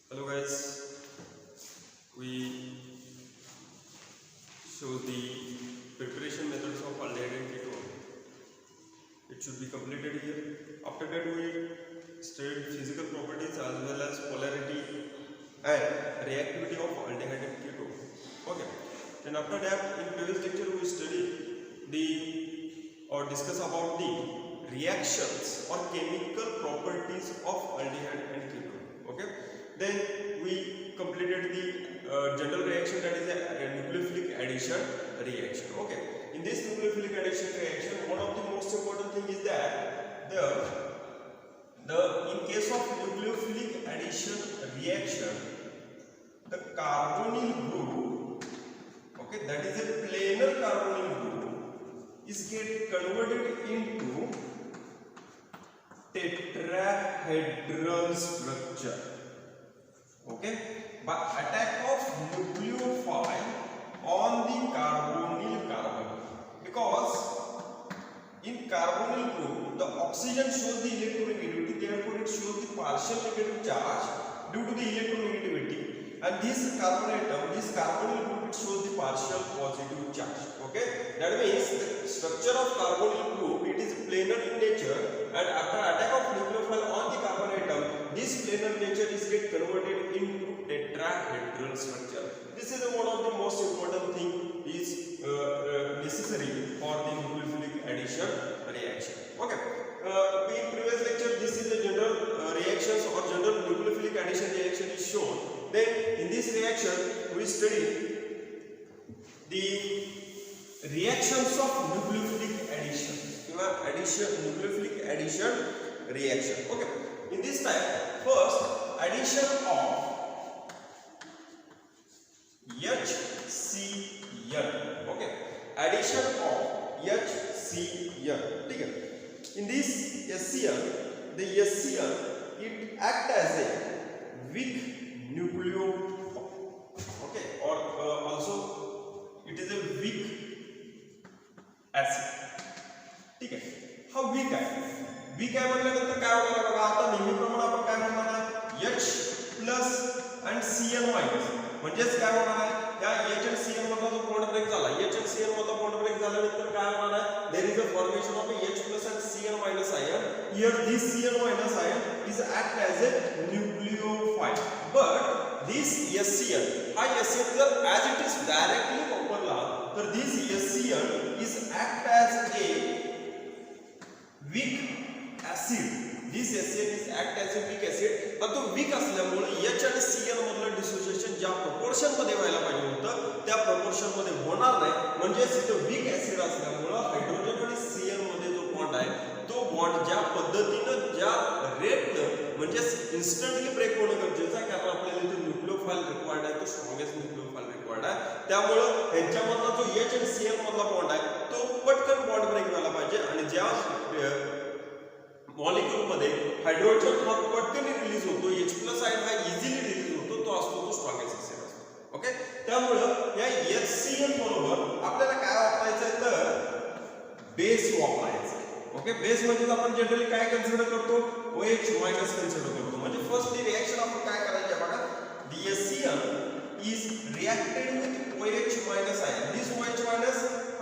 Hello guys, we show the preparation methods of aldehyde and ketone. It should be completed here. After that we studied physical properties as well as polarity and reactivity of aldehyde and ketone. Okay. Then after that in previous lecture we studied discuss about the reactions or chemical properties of aldehyde and ketone. Okay. Then we completed the general reaction, that is a nucleophilic addition reaction. Okay. In this nucleophilic addition reaction, one of the most important thing is that in case of nucleophilic addition reaction, the carbonyl group, okay, that is a planar carbonyl group, is get converted into tetrahedral structure. Okay, by attack of nucleophile on the carbonyl carbon, because in carbonyl group the oxygen shows the electronegativity, therefore it shows the partial negative charge due to the electronegativity, and this carbon atom, this carbonyl group, it shows the partial positive charge. Okay, that means the structure of carbonyl group, it is planar in nature, and after attack of nucleophile on the carbon atom, this planar nature is get converted into tetrahedral structure. This is one of the most important thing is necessary for the nucleophilic addition reaction. Okay. In previous lecture, this is the general reactions or general nucleophilic addition reaction is shown. Then in this reaction, we study the reactions of nucleophilic addition. Nucleophilic addition reaction. Okay. In this type, first addition of HCl. Okay, addition of HCl. Okay. In this HCl, the HCl, it acts as a weak nucleophile. Okay, or also it is a weak acid. Okay. How weak आहे? Week आहे म्हटल्यानंतर काय होणार बघा, आता नेहमीप्रमाणे आपण काय म्हणणार आहे, H प्लस आणि Cl मायनस, म्हणजेच काय होणार आहे, या H आणि Cl मधला जो बॉन्ड ब्रेक झाला, H आणि Cl मधला बॉन्ड ब्रेक झाल्यानंतर काय होणार आहे, there is a formation of H plus and Cl minus ion. Here this Cl minus ion is act as a nucleophile, but this HCl, हा HCl जर as it is directly वापरला तर this HCl is act as a weak acid. This HCl is act as a weak acid. पण तो weak असल्यामुळे H आणि Cl मधलं dissociation ज्या प्रोपोर्शन मध्ये व्हायला पाहिजे होतं त्या प्रोपोर्शन मध्ये होणार नाही, म्हणजे इथं weak acid असल्यामुळे हायड्रोजन आणि Cl मध्ये जो बॉन्ड आहे तो बॉन्ड ज्या पद्धतीने ज्या रेटनं म्हणजे इन्स्टंटली ब्रेक होणं गरजेचं आहे, कारण आपल्याला इथे न्यूक्लियोफाइल रिक्वायर्ड आहे, तो स्ट्रॉंगेस्ट न्यूक्लियोफाइल रिक्वायर्ड आहे. त्यामुळे यांच्यामधला जो H आणि Cl मधला बॉन्ड आहे तो पटकन बॉन्ड ब्रेक व्हायला पाहिजे, आणि ज्या मॉलिक्यूल मध्ये हायड्रोजन हा पटकन रिलीज होतो, H प्लस आयन हा इझिली रिलीज होतो, तो असतो तो स्ट्रॉंगेस्ट ऍसिड असतो. ओके, त्यामुळे या HCl बरोबर आपल्याला काय वापरायचं आहे तर बेस वापरायचा. ओके, बेस म्हणजे आपण जनरली काय कन्सिडर करतो, OH मायनस कन्सिडर करतो. म्हणजे फर्स्ट ही रिएक्शन आपण काय करायची आहे बघा, the HCl is reacted with OH minus ion. This OH minus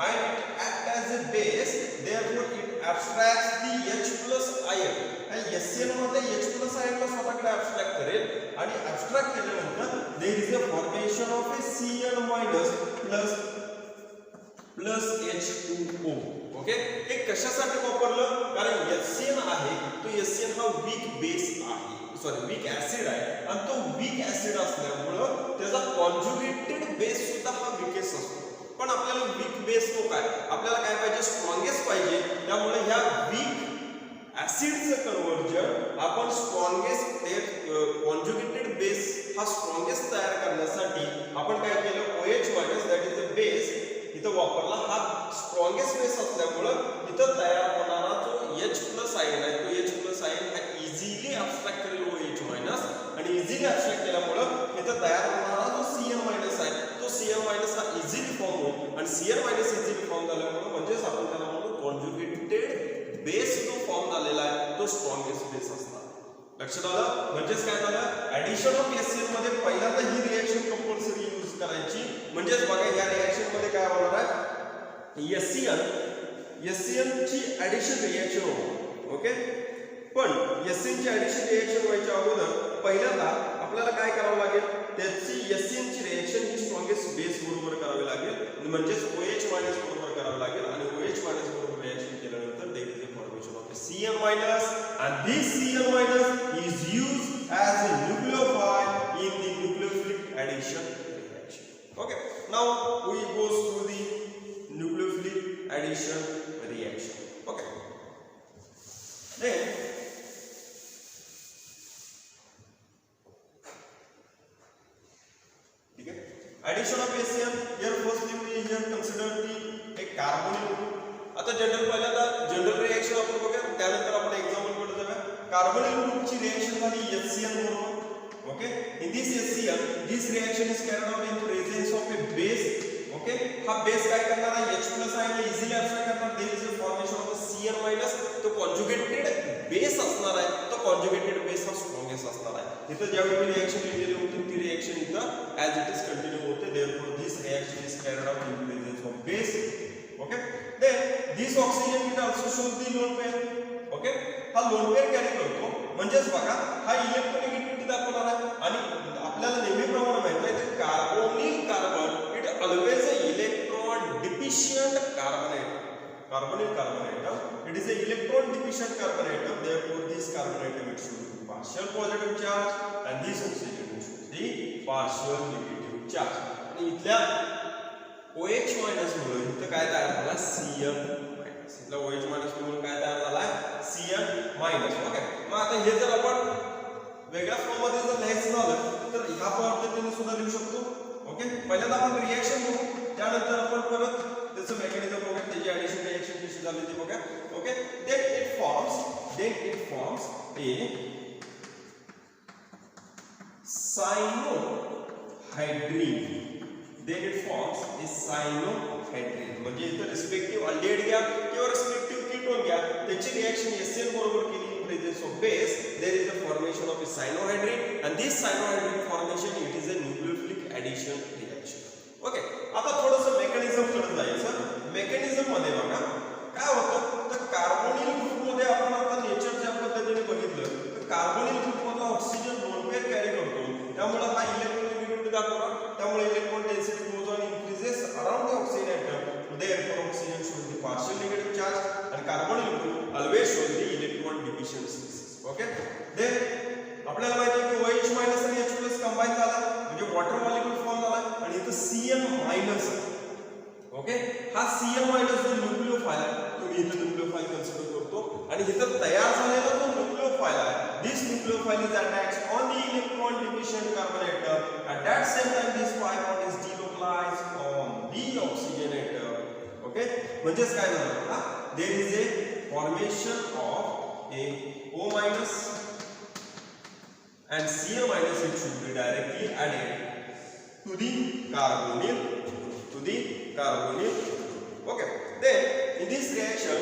ion act as a base, therefore it abstracts the H plus ion. आणि HCl मध्ये H plus ion ला स्वतःकडे abstract करेल, आणि abstract केल्यानंतर there is a formation of a Cl minus plus H2O. Okay, हे कशासाठी वापरलं, कारण HCl आहे तो HCl हा वीक बेस आहे, सॉरी वीक ऍसिड आहे, आणि तो वीक ऍसिड असल्यामुळे त्याचा कॉन्जुगेटेड बेस सुद्धा हा वीकेस्ट असतो. पण आपल्याला वीक बेस नको काय, आपल्याला काय पाहिजे, स्ट्रॉंगेस्ट पाहिजे. त्यामुळे ह्या वीक ऍसिडचं कन्व्हर्जन आपण स्ट्रॉंगेस्ट कॉन्जुगेटेड बेस हा स्ट्रॉंगेस्ट तयार करण्यासाठी आपण काय केलं, OH minus that is the base इथं वापरला. हा स्ट्रॉंगेस्ट बेस असल्यामुळे इथं तयार होणारा जो H प्लस आयन आहे तो H प्लस आयन हा इझिली ॲब्स्ट्रॅक्ट करेल OH मायनस, आणि इझिली ॲब्स्ट्रॅक्ट केल्यामुळे इथं तयार होणारा जो Cl मायनस आहे तो Cl मायनस हा इझिली फॉर्म होईल, आणि Cl मायनस इझिली फॉर्म झाल्यामुळे म्हणजेच आपण त्याला म्हणतो कॉन्जुगेटेड बेस जो फॉर्म झालेला आहे तो स्ट्रॉंगेस्ट बेस असणार. लक्षात आलं, म्हणजेच काय झालं, ऍडिशन ऑफ HCl करायची. म्हणजेच बघा या रिएक्शन मध्ये काय होणार आहे, एससीएन ची ऍडिशन रिएक्शन होणार. ओके, पण एससीएन ची ऍडिशन रिएक्शन व्हायच्या अगोदर पहिल्यांदा आपल्याला काय करावं लागेल, त्याची एससीएन ची रिएक्शन ही स्ट्रॉंगेस्ट बेस बरोबर करावी लागेल. म्हणजेच OH मायनस बरोबर करावी लागेल आणि OH मायनस बरोबर रिएक्शन केल्यानंतर there is a formation of Cn minus and this Cn minus is used as a nucleophile in the nucleophilic addition reaction. Okay, now we go through the nucleophilic addition reaction. Okay, then addition of ACN. Here firstly we here consider the a carbonyl group. आता general पहिल्यांदा general reaction आपण बघूया, त्यानंतर आपण example कडे जाऊया. Carbonyl ग्रुपची reaction झाली HCl बरोबर. Okay, in this HCl this reaction is carried out in presence of a base. Okay, हा बेस काय करणार आहे, H+ आहे ना इझिली ऍब्सॉर्ब करणार. There is a formation of Cn- तो कॉन्जुगेटेड बेस असणार आहे. तो कॉन्जुगेटेड बेस हा स्ट्रॉंगेस्ट असणार आहे. इथं ज्यावेळी रिएक्शन लिहिलेली होती ती रिएक्शन इथं ऍज इट इज कंटिन्यू होते. Therefore this reaction is carried out in presence of base. Okay, then this oxygen it also shows the lone pair. Okay, हा lone pair कॅरी करतो. म्हणजेच बघा हा इलेक्ट्रोनेगेटिव्हिटी दाखवणार आहे. आणि आपल्याला नेहमीप्रमाणे माहिती आहे की carbonyl carbon it always a electron deficient carbon atom. Carbonyl carbon atom it is a electron deficient carbon atom. Therefore this carbon atom it should be partial positive charge and this oxygen should be partial negative charge. आणि इथल्या OH minus म्हणून इथं काय तयार झाला, Cn minus. इथला OH minus म्हणून काय तयार झाला, Cn मायनस. ओके, मग आता हे जर आपण वेगळ्या फॉर्म मध्ये जर लिहायचं झालं तर ह्या पद्धतीने सुद्धा लिहू शकतो. ओके, पहिल्यांदा आपण रिएक्शन बघू, त्यानंतर आपण परत त्याचं मेकॅनिझम बघूया, त्याची ऍडिशन रिएक्शन कशी झाली ते बघूया. Okay, then it forms a cyanohydrine. Then it forms a cyanohydrine. म्हणजे इथं रिस्पेक्टिव्ह अल्डिहाइड घ्या किंवा रिस्पेक्टिव्ह कीटोन घ्या, त्याची रिएक्शन HCl बरोबर केली in presence of base, there is a formation of a cyanohydrine and this cyanohydrine formation it is a nucleophilic addition reaction. Okay, आता थोडंसं मेकॅनिझम कडे जायचं. मेकॅनिझम मध्ये बघा काय होतं, तर कार्बोनिल ग्रुप मध्ये आपण आता नेचरच्या पद्धतीने बघितलं तर कार्बोनिल ग्रुप मधला ऑक्सिजन लोन पेअर कॅरी करतो. त्यामुळे हा इलेक्ट्रोनेगेटिव्हिटी दाखवणार. त्यामुळे electron density goes on increases around the oxygen atom. Therefore oxygen should be partial negative charge and carbonyl group always shows the electron deficient species. Okay, then आपल्याला माहिती आहे की OH minus आणि H+ कंबाईन झाला म्हणजे water molecule form झाला आणि इथं Cn मायनस. ओके, हा Cn मायनस जो न्यूक्लिओफाइल आहे तो मी इथं न्यूक्लिओफाइल कन्सिडर करतो आणि इथं तयार झालेला जो न्यूक्लिओफाइल आहे, this nucleophile is attached on the electron deficient carbon atom. At that same time this pi bond is delocalized on the oxygen atom. Okay, म्हणजेच काय झालं, हा there is a formation of a O minus and Cl minus it should be directly added to the carbonyl group. Okay, then in this reaction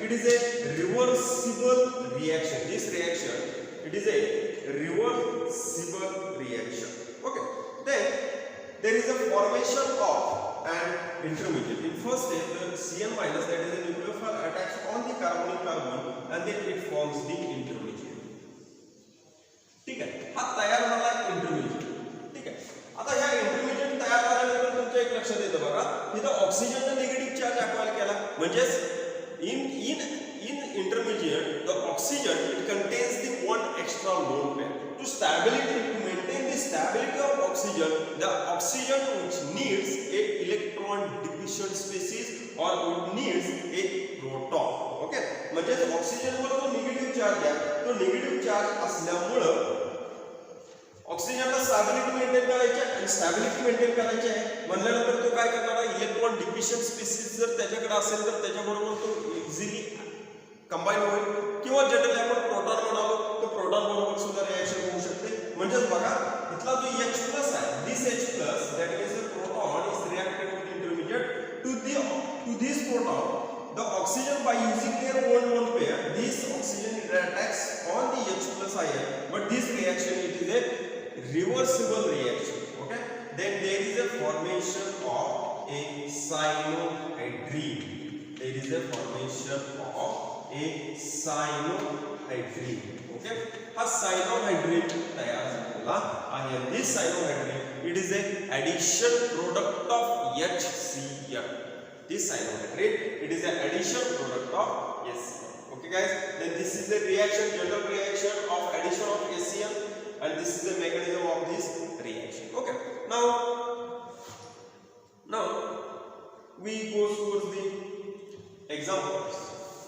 it is a reversible reaction. This reaction it is a reversible reaction. Okay, then there is a formation of an intermediate. In first step the Cn minus that is a nucleophile attached on the carbonyl carbon and then it forms the intermediate. ठीक आहे, हा तयार झाला intermediate. ठीक आहे, आता ह्या intermediate तयार झाल्यानंतर तुमच्या एक लक्षात येतं बघा, इथं ऑक्सिजनचा निगेटिव्ह चार्ज अक्वायर केला. म्हणजेच in intermediate the oxygen it contains the one extra lone pair. To maintain the stability of oxygen, the oxygen which needs a electron deficient species or it needs a proton. Okay, म्हणजे ऑक्सिजनवर जो negative charge आहे तो negative charge असल्यामुळं ऑक्सिजनला stability maintain करायची आहे म्हणल्यानंतर तो काय करणार आहे, इलेक्ट्रॉन डिफिशियंट स्पीसीज जर त्याच्याकडे असेल तर त्याच्याबरोबर तो इझिली कंबाईन होईल किंवा जनरली आपण प्रोटॉन म्हणालो तर प्रोटॉन बरोबर सुद्धा रिएक्शन होऊ शकते. म्हणजेच बघा इथला जो H+ आहे, this H+ that is a proton is reacting with intermediate to this proton. The oxygen by using their own lone pair, this oxygen attacks on the H+ ion, but this reaction it is a reversible reaction. Okay, then there is a formation of a cyanohydrine. There is a formation of a cyanohydrine. Okay, हा cyanohydrine तयार झालेला आहे. This cyanohydrine, it is a addition product of HCl. This cyanohydrine, it is an addition product of HCl. Okay guys, then this is the reaction, general reaction of addition of HCl, and this is the mechanism of this reaction. Okay, now we go towards the examples.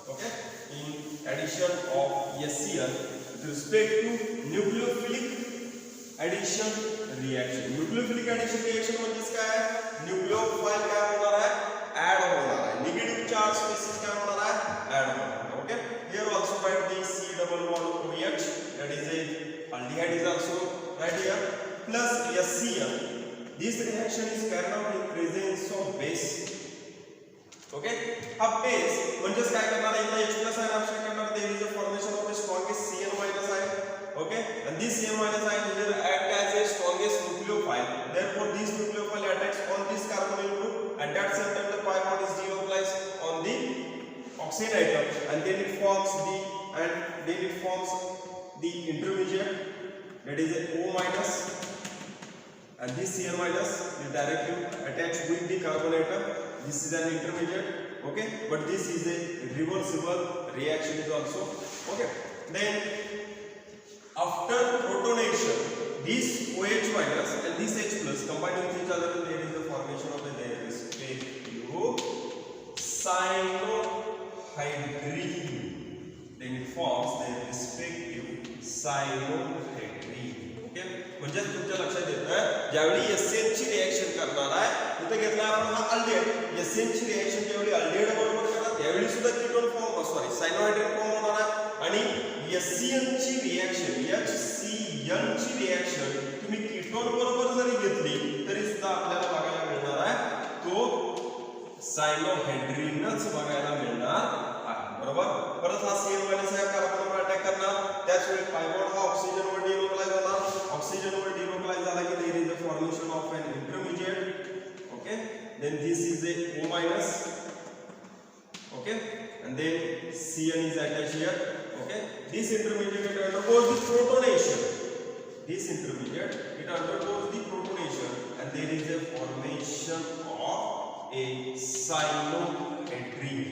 Okay, in addition of HCl with respect to nucleophilic addition reaction. Nucleophilic addition reaction म्हणजे काय? Nucleophile काय होणार आहे? Add होणार आहे. Negative charge species काय होणार आहे? ऍड होणार आहे. Okay, here also write the C double bond OH, that is a aldehyde is also right here, plus HCl. This reaction is carried out in presence of base. Okay, हा base म्हणजे काय करणार आहे? इथला H+ ion अब्स्ट्रॅक्ट करणार. there is a formation of the strongest Cn- ion. Okay, and this Cn- ion here act as a strongest nucleophile. Therefore this nucleophile attacks on this carbonyl group. At that same time the pi bond is delocalized on the oxide atom, and then it forms the intermediate, that is a O-, and this Cn- is directly attached with the carbon atom. This is an intermediate. Okay, but this is a reversible reaction is also. Okay, then after protonation, this OH- and this H+ combined with each other, there is the formation of the cyanohydrine. Then it forms the respective cyanohydrine. Okay, म्हणजे तुमच्या लक्षात येतं ज्यावेळी SN ची reaction करणार आहे, इथे घेतला आपण हा अल्डिहाइड. SN ची रिएक्शन ज्यावेळी अल्डिहाइड बरोबर करणार त्यावेळी सुद्धा कीटोन फॉर्म सायनोहायड्रिन फॉर्म होणार आहे. आणि HCl ची रिएक्शन तुम्ही कीटोन बरोबर जरी घेतली तरी सुद्धा आपल्याला बघायला मिळणार आहे तो सायनोहायड्रिनच बघायला मिळणार आहे. बरोबर, परत हा Cn- आहे कार्बनवर अटॅक करणार. त्याच वेळी पाय बॉन्ड हा ऑक्सिजनवर डिलोकलाइज होणार. ऑक्सिजनवर डिलोकलाइज झाला की there is a formation of an intermediate. Okay, then this is a O-. Okay, and then Cn is attached here. Okay, this intermediate undergoes the protonation. And there is a formation of a cyanohydrine.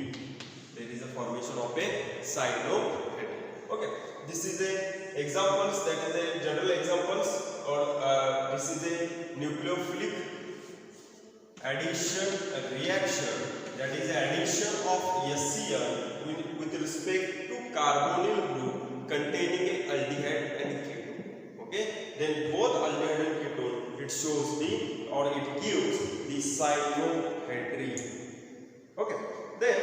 Okay, this is a examples, that is a general examples, or this is a nucleophilic addition reaction, that is addition of HCl with respect to carbonyl group containing a aldehyde and ketone. Okay, then both aldehyde and ketone, it shows the, or it gives the cyanohydrine. Okay, then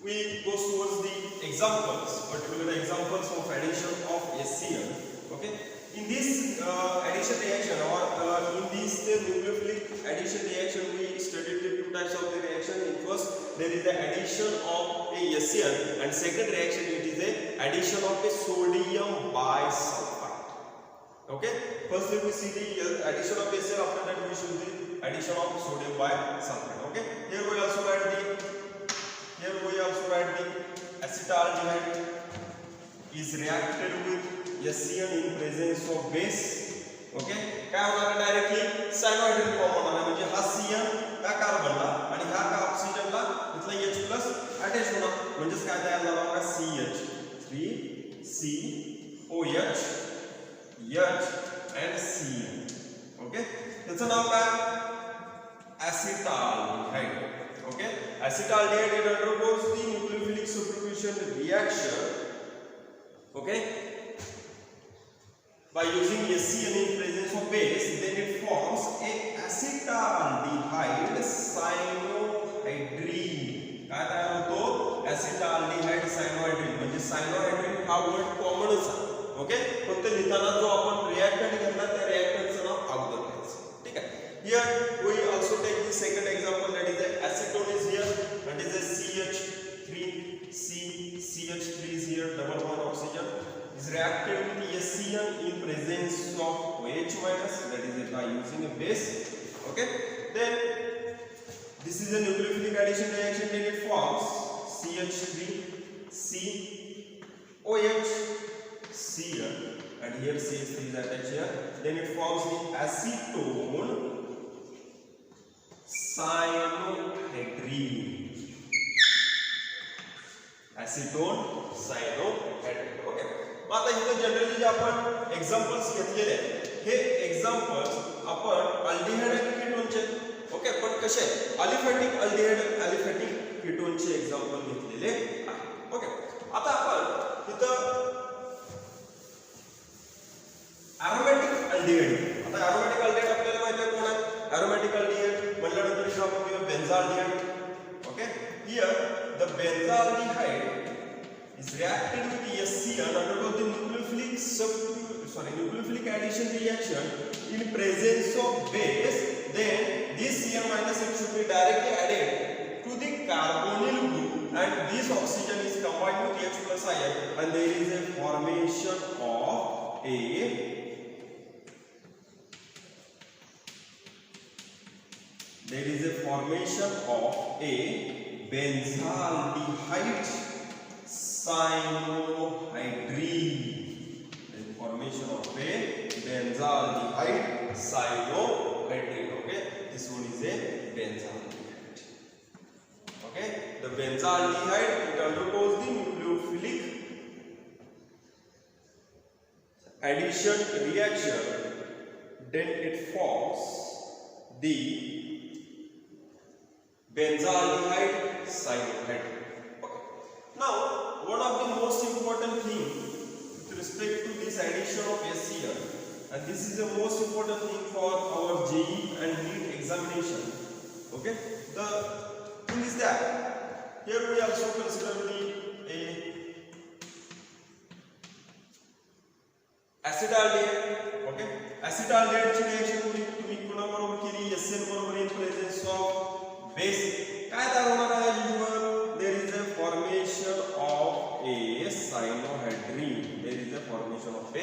we go towards the examples, particular examples of addition of HCl. Okay, in this addition reaction, or in this nucleophilic addition reaction, we studied the two types of the reaction. In first, there is the addition of a HCl, and second reaction, it is a addition of a sodium bisulfite. Okay, first we see the addition of HCl. After that, we should the addition of sodium bisulfite. Okay, here we also write the acetaldehyde is reacted with HCl in presence of base. Okay, काय होणार आहे? Directly सायनोहायड्रिन form होणार आहे. म्हणजे हा Cn त्या कार्बनला आणि हा ऑक्सिजनला इथला H+ अटॅच होणार. म्हणजे काय तयार झाला बघा, CH3COH H and Cn. Okay, त्याचं नाव काय? acetaldehyde. Okay, acetaldehyde, it undergoes the nucleophilic substitution reaction. Okay, by using HCl in presence of base, then it forms a acetaldehyde cyanohydrine. काय तयार होतो? acetaldehyde cyanohydrine. म्हणजे cyanohydrine हा word कॉमनच आहे. Okay, फक्त लिहिताना जो आपण रिएक्टंट घेतला त्या रिएक्टंटचं नाव अगोदर लिहायचं. ठीक आहे. Here we also take the second example, that is the acetone is here, that is the CH3 is here, double bond oxygen is reacted with HCl in presence of OH. H minus, that is by using a base. Okay, then this is a nucleophilic addition reaction, then it forms CH3 COH Cl, and here CH3 is attached here. Then it forms the acetone cyanohydrine. Acetone cyanohydrine. Okay. आता इथे generally जे आपण examples घेतलेले आहेत, हे examples आपण aldehyde आणि कीटोनचे, okay, पण कसे aliphatic aldehyde aliphatic कीटोनचे example घेतलेले आहे. ओके, आता आपण इथं अरोमॅटिक अल्डिहाइड, आता अरोमॅटिक अल्डिहाइड आपल्याला माहिती आहे कोण आहे. अरोमॅटिक अल्डिहाइड म्हटल्यानंतर इथं आपण घेऊ benzaldehyde. Okay, here the benzaldehyde is reacted with HCl undergoes the nucleophilic addition reaction in presence of base. Then this Cl minus it should be directly added to the carbonyl group, and this oxygen is combined with H plus Ion, and there is a formation of a benzaldehyde cyanohydrine. The formation of a benzaldehyde cyanohydrine. Okay, this one is a benzaldehyde. Okay, the benzaldehyde it undergoes the nucleophilic addition reaction. Then it forms the benzaldehyde cyanohydrine. Now, one of the most important thing with respect to this addition of HCl, and this is the most important thing for our JEE and NEET examination. Okay, the thing is that here we also consider the acetaldehyde. Okay, acetaldehyde reaction तुम्ही कोणाबरोबर केली, HCl बरोबर in presence of base. काय तयार होणार आहे? There is a formation of a cyanohydrine. There is a formation of a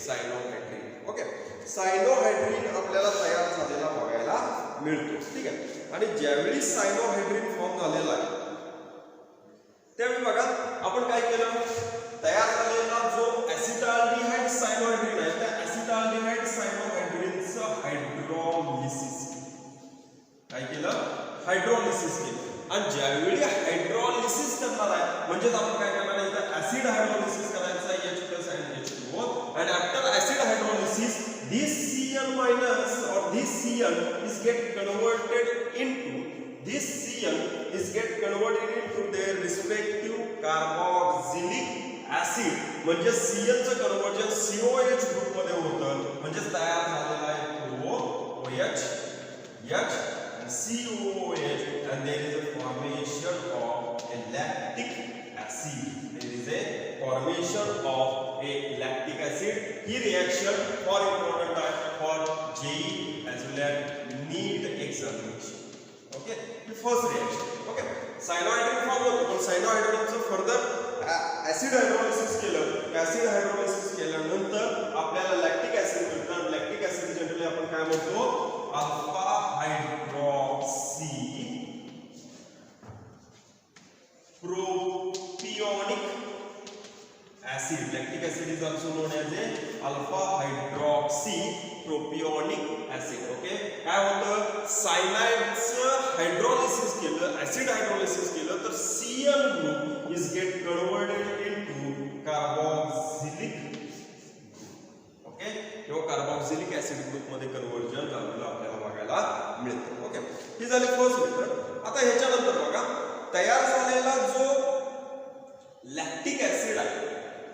cyanohydrine. Okay, cyanohydrine आपल्याला तयार झालेला बघायला मिळतो. ठीक आहे, आणि ज्यावेळी cyanohydrine फॉर्म झालेला आहे त्यावेळी बघा आपण काय केलं, तयार झालेला जो acetaldehyde cyanohydrine आहे त्या acetaldehyde cyanohydrineचं हायड्रोलिसिस काय केलं, हायड्रोलिसिस केलं. आणि ज्यावेळी हायड्रोलिसिस करणार आहे म्हणजे आपण काय करणार आहे, इथं ऍसिड हायड्रोलिसिस करायचा आहे H+ and H2O, and after acid hydrolysis this Cl minus or this Cl is get converted into their respective carboxylic acid. म्हणजे Cl चं कन्वर्जन COH ग्रुप मध्ये होतं, म्हणजे तयार झालेला आहे OH H COOH, and there is a formation of a lactic acid. There is a formation of a lactic acid. This reaction for important type for JEE as well as NEET examination. Okay, the first reaction. Okay, cyanohydrine form होतो, पण cyanohydrineचं further acid hydrolysis केलं. acid hydrolysis केल्यानंतर आपल्याला lactic acid मिळतं. lactic acid generally आपण काय म्हणतो, alpha hydroxy propionic acid. Lactic acid is also known as a alpha hydroxy propionic acid. Okay, काय होतं, सायनाइडचं हायड्रोलिसिस केलं, ऍसिड हायड्रोलिसिस केलं तर Cl group is get converted into carboxylic group. Okay, किंवा carboxylic acid group मध्ये conversion झालेलं आपल्याला बघायला मिळतं. ओके, ही झाली फर्स्ट मेथड. आता ह्याच्यानंतर बघा तयार झालेला जो लॅक्टिक ऍसिड आहे,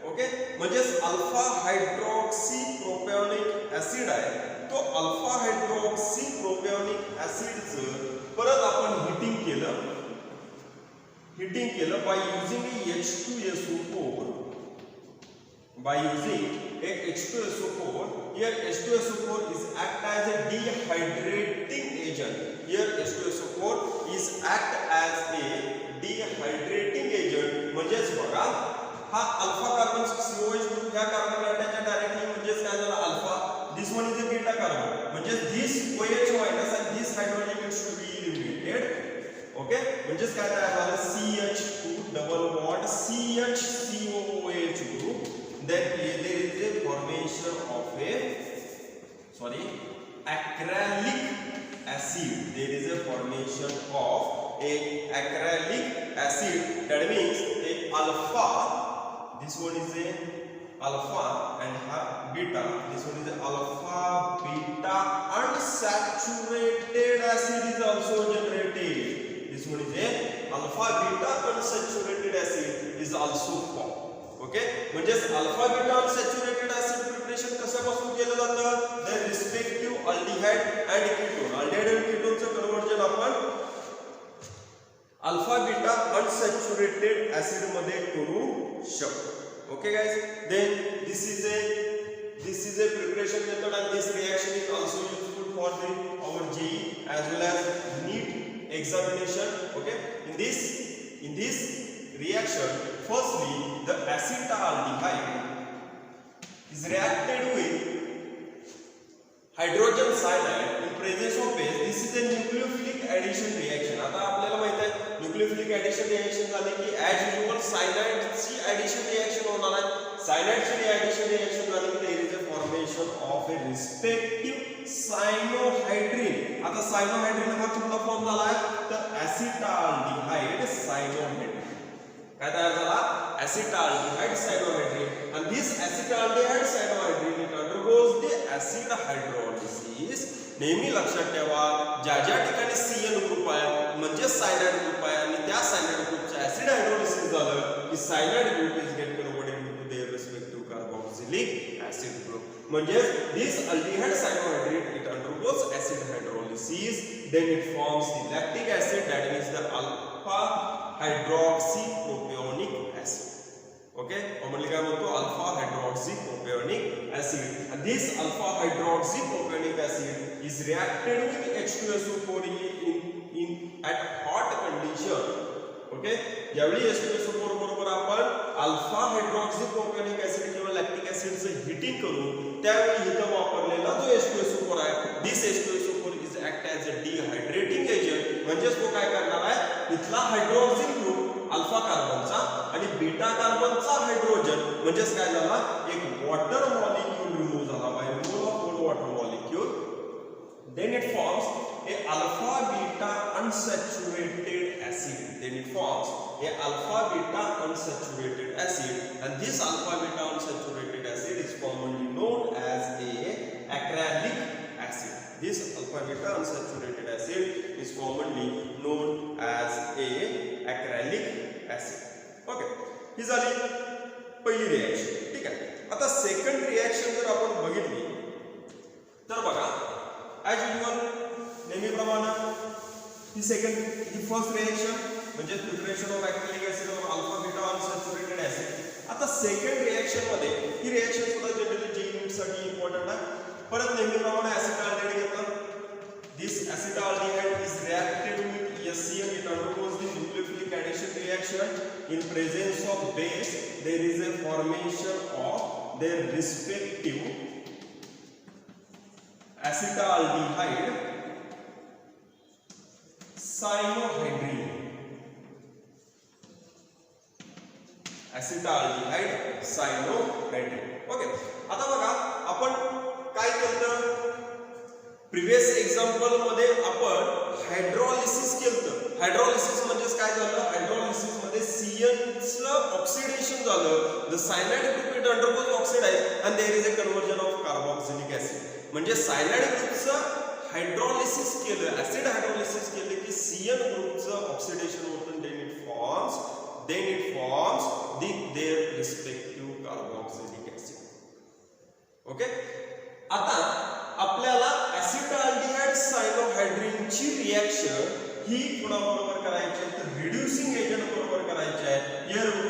ओके, म्हणजे अल्फा हायड्रॉक्सी प्रोपियोनिक ऍसिड आहे, तो अल्फा हायड्रॉक्सी प्रोपियोनिक ऍसिडचं परत आपण हीटिंग केलं by using H2SO4. By using a H2SO4, here H2SO4 is act as a dehydrating agent. Here H2SO4 is act as a dehydrating agent. म्हणजेच बघा हा alpha carbon COH group ह्या carbon attach directly म्हणजेच काय झाला alpha. This one is a okay म्हणजेच काय तयार झालं CH2 double bond CH group then there is a formation of a acrylic acid. There is a formation of a acrylic acid, that means a alpha, this one is a alpha and beta, this one is a alpha beta unsaturated acid is also generated. This one is a alpha beta unsaturated acid is also formed. Okay म्हणजे alpha beta unsaturated acid preparation कशापासून केलं जातं the respective aldehyde and ketone. Aldehyde and कीटोनचं conversion आपण alpha beta unsaturated acid मध्ये करू शकतो. Okay guys, then this is a preparation method and this reaction is also useful for our JEE as well as NEET examination. Okay, in this reaction, firstly the acetaldehyde is reacted with hydrogen cyanide in presence of base. This is a nucleophilic addition reaction. आता आपल्याला माहित आहे nucleophilic addition reaction झाले की as usual cyanide ची addition reaction होणार आहे. cyanide ची addition reaction झाली की there is a formation of a respective cyanohydrin. आता cyanohydrin हा कुठला फॉर्म झाला आहे तर acetaldehyde cyanohydrin. काय तयार झाला acetaldehyde cyanohydrin and this acetaldehyde cyanohydrin it undergoes the acid hydrolysis. नेहमी लक्षात ठेवा ज्या ठिकाणी CN ग्रुप आहे म्हणजे सायनाइड ग्रुप आहे आणि त्या सायनाइड ग्रुपचं ऍसिड हायड्रोलिसिस झालं की cyanide group is get converted into their respective carboxylic acid group. म्हणजे this aldehyde cyanohydrin it undergoes acid hydrolysis, then it forms the lactic acid, that means the alpha hydroxypropionic acid. Okay, commonly काय म्हणतो alpha hydroxypropionic acid, and this alpha hydroxypropionic acid is reacted with H2SO4 in at hot condition. Okay, ज्यावेळी H2SO4 बरोबर आपण alpha hydroxypropionic acid किंवा lactic acid चे heating करू त्यावेळी इथं वापरलेला जो H2SO4 आहे this H2SO4 is act as a dehydrating agent. म्हणजे तो काय करणार आहे इथला हायड्रोक्सिल ग्रुप अल्फा कार्बनचा आणि बीटा कार्बनचा हायड्रोजन म्हणजेच काय झाला एक वॉटर मॉलिक्यूल रिमूव्ह झाला by removal of one water molecule. then it forms a alpha beta unsaturated acid. Then it forms a alpha beta unsaturated acid, and this alpha beta unsaturated acid is commonly known as a acrylic acid. This alpha beta unsaturated acid is commonly known as a acrylic acid. Okay, ही झाली पहिली reaction. ठीक आहे, आता second reaction जर आपण बघितली तर बघा ॲज युजुअल नेहमीप्रमाणे ही फर्स्ट रिएक्शन म्हणजे preparation of acrylic acid of alpha beta unsaturated acid. आता सेकंड रिएक्शन मध्ये ही रिएक्शन सुद्धा जनरली JEE नीट साठी इम्पॉर्टंट आहे. परत नेहमीप्रमाणे acetaldehyde घेतलं. This acetaldehyde is reacted with HCl. It undergoes the nucleophilic addition reaction. In presence of base, there is a formation of their respective acetaldehyde cyanohydrin. acetaldehyde cyanohydrin. Okay, आता बघा आपण काय केलं प्रिव्हियस एक्झाम्पल मध्ये आपण hydrolysis केलं. Hydrolysis म्हणजे काय झालं हायड्रोलिसिस मध्ये CN चं ऑक्सिडेशन झालं. The cyanide group it undergoes oxidise and there is a conversion of carboxylic acid. म्हणजे सायनाइड ग्रुपचं हायड्रोलिसिस केलं ऍसिड हायड्रोलिसिस केलं की CN ग्रुपचं ऑक्सिडेशन होतं. then it forms their respective carboxylic acid. Okay, आता आपल्याला acetaldehyde cyanohydrin ची रिएक्शन ही कोणाबरोबर करायची तर रिड्यूसिंग एजंट बरोबर करायची आहे. here we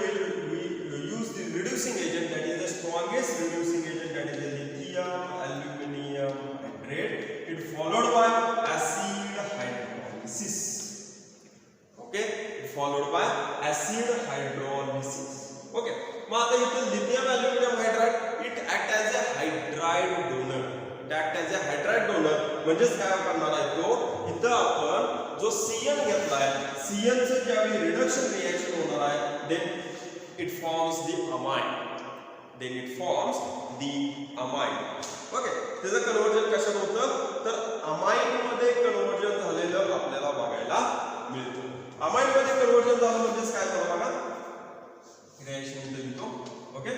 will use the reducing agent, that is the strongest reducing agent, that is the lithium aluminum hydrate. It followed by acid hydrolysis. Okay, followed by acid hydrolysis. Okay, मग आता इथे lithium aluminum hydride it act as a hydride donor. It act as a hydride donor म्हणजेच काय करणार आहे तो इथं आपण जो CN घेतलाय CN चं ज्यावेळी रिडक्शन रिएक्शन होणार आहे then it forms the amine okay त्याचं कन्वर्जन कशात होतं तर अमाइन मध्ये कन्वर्जन झालेलं आपल्याला बघायला मिळतं अमाइन मध्ये कन्वर्जन झालं म्हणजेच काय झालं बघा रिएक्शन इथे लिहितो ओके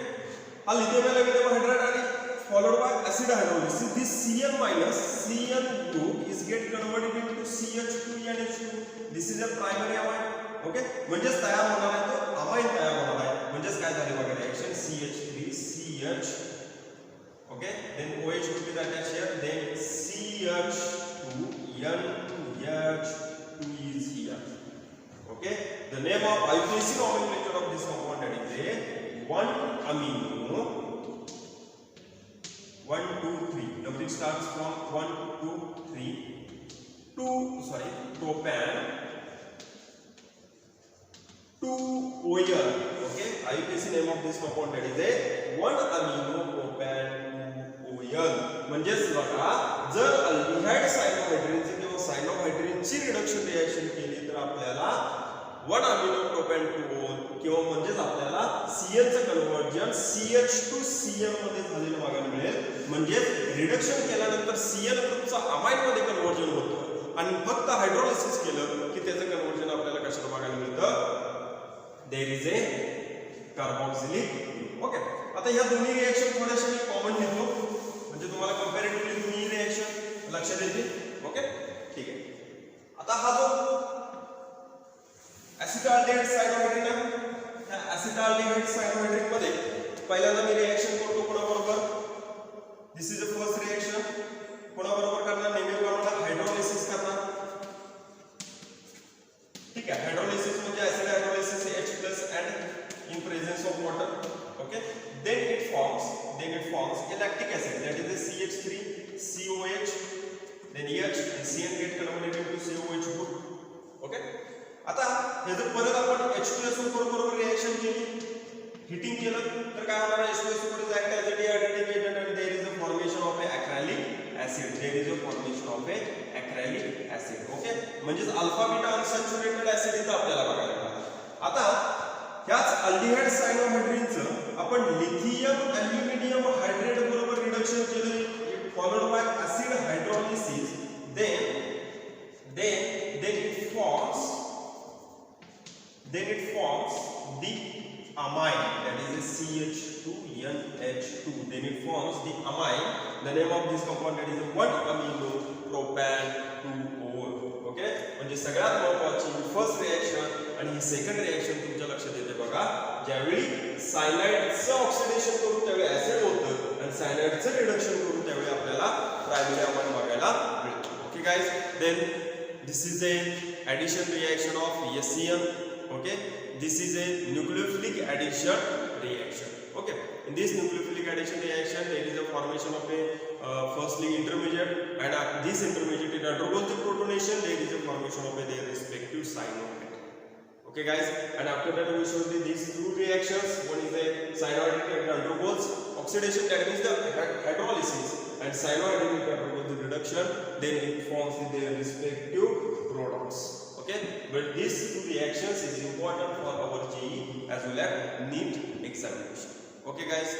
हा लिथियम अल्युमिनियम हायड्राइड आणि followed by acid hydrolysis this Cl minus Cl2 is get converted into CH2NH2 this is a primary amine okay म्हणजेच तयार होणार आहे तो अमाइन तयार होणार आहे म्हणजेच काय झाले बघा reaction CH3 CH okay then OH will be attached here then CH2 NH2 is here okay the name of IUPAC nomenclature of this compound that is a 1 amino 1 2 3 everything starts from 1 2 3 propan 2 oil okay IUPAC name of this compound that is a 1 amino propan oil म्हणजेच बघा जर aldehyde सायनोहायड्रिनची किंवा सायनोहायड्रिनची reduction reaction केली तर आपल्याला 1 amino propan 2 oil किंवा म्हणजेच आपल्याला Cl चं कन्वर्जन CH2 Cl मध्ये झालेलं बघायला मिळेल म्हणजे रिडक्शन केल्यानंतर Cl ग्रुपचं अमाइन मध्ये कन्वर्जन होतं आणि फक्त हायड्रोलिसिस केलं की त्याचं कन्वर्जन आपल्याला कशाला बघायला मिळतं there is a carboxylic okay आता ह्या दोन्ही रिएक्शन थोड्याशा मी कॉमन लिहितो म्हणजे तुम्हाला कंपॅरेटिव्हली दोन्ही रिएक्शन लक्षात येतील ओके ठीक आहे आता हा जो ऍसिटाल्डिहाइड सायनोहायड्रिन आहे ऍसिटाल्डिहाइड सायनोहायड्रिन मध्ये पहिल्यांदा मी रिएक्शन करतो कोणाबरोबर this is the first reaction कोणाबरोबर करणार नेहमीप्रमाणे हायड्रोलिसिस करणार ठीक आहे हायड्रोलिसिस म्हणजे acid hydrolysis H+ and in presence of water okay then it forms a lactic acid that is the CH3 COH then H and CN get converted into COH group okay आता हे जर परत आपण H2SO4 बरोबर reaction केली heating केलं तर काय होणार आहे H2SO4 is act as a dehydrating agent and there is a formation of a acrylic acid okay म्हणजे अल्फा बीटा अनसॅच्युरेटेड ऍसिड इथं आपल्याला बघायला मिळालं आता ह्याच अल्डिहाइड सायनोहायड्रिनचं आपण लिथियम अल्युमिनियम हायड्रेट बरोबर रिडक्शन केलं followed by acid hydrolysis then it forms the amine that is a CH2NH2 then it forms the amine the name of this compound that is a 1 amino propan 2 okay म्हणजे सगळ्यात महत्त्वाची first reaction आणि ही second reaction तुमच्या लक्षात येते बघा ज्यावेळी सायनाइडचं oxidation करून त्यावेळी ऍसिड होतं आणि सायनाइडचं रिडक्शन करून त्यावेळी आपल्याला प्रायमरी अमाइन बघायला मिळतं okay guys then this is a addition reaction of SCM okay this is a nucleophilic addition reaction okay in this nucleophilic addition reaction there is a formation of a firstly intermediate and this intermediate it undergoes the protonation there is a formation of their respective cyanohydride okay guys and after that we show these two reactions one is a cyanohydride it undergoes oxidation that means the hydrolysis and cyanohydride it undergoes the reduction then it forms their respective products okay but these two reactions is important for our GE as well as NEET examination okay guys